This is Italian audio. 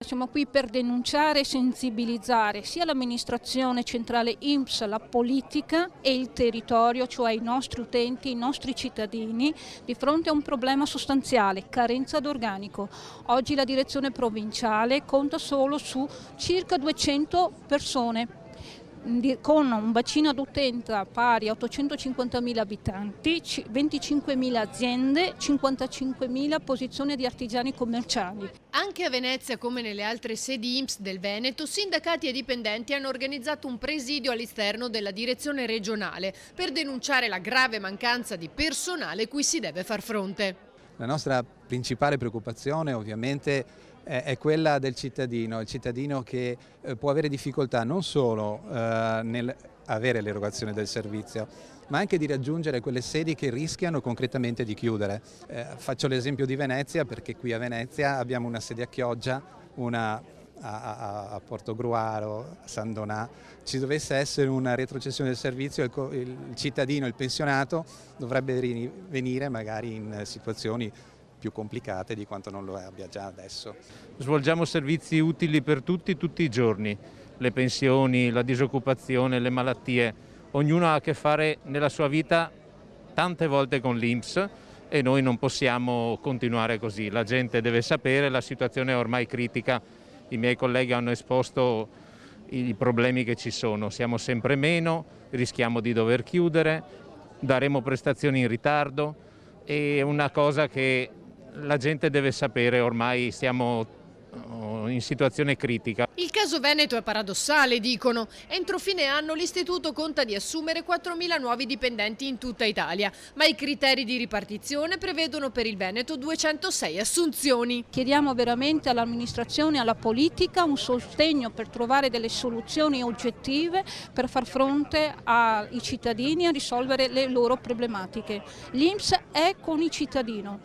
Siamo qui per denunciare e sensibilizzare sia l'amministrazione centrale INPS, la politica e il territorio, cioè i nostri utenti, i nostri cittadini, di fronte a un problema sostanziale, carenza d'organico. Oggi la direzione provinciale conta solo su circa 200 persone, con un bacino d'utenza pari a 850.000 abitanti, 25.000 aziende, 55.000 posizioni di artigiani commerciali. Anche a Venezia, come nelle altre sedi INPS del Veneto, sindacati e dipendenti hanno organizzato un presidio all'esterno della direzione regionale per denunciare la grave mancanza di personale cui si deve far fronte. La nostra principale preoccupazione ovviamente è quella del cittadino, il cittadino che può avere difficoltà non solo nel avere l'erogazione del servizio, ma anche di raggiungere quelle sedi che rischiano concretamente di chiudere. Faccio l'esempio di Venezia perché qui a Venezia abbiamo una sede a Chioggia, una a Portogruaro, a San Donà. Ci dovesse essere una retrocessione del servizio, il cittadino, il pensionato dovrebbe venire magari in situazioni più complicate di quanto non lo abbia già adesso. Svolgiamo servizi utili per tutti i giorni, le pensioni, la disoccupazione, le malattie. Ognuno ha a che fare nella sua vita tante volte con l'INPS e noi non possiamo continuare così. La gente deve sapere, la situazione è ormai critica. I miei colleghi hanno esposto i problemi che ci sono. Siamo sempre meno, rischiamo di dover chiudere, daremo prestazioni in ritardo. È una cosa che la gente deve sapere, ormai siamo in situazione critica. Il caso Veneto è paradossale, dicono. Entro fine anno l'istituto conta di assumere 4.000 nuovi dipendenti in tutta Italia, ma i criteri di ripartizione prevedono per il Veneto 206 assunzioni. Chiediamo veramente all'amministrazione e alla politica un sostegno per trovare delle soluzioni oggettive per far fronte ai cittadini e a risolvere le loro problematiche. L'INPS è con il cittadino.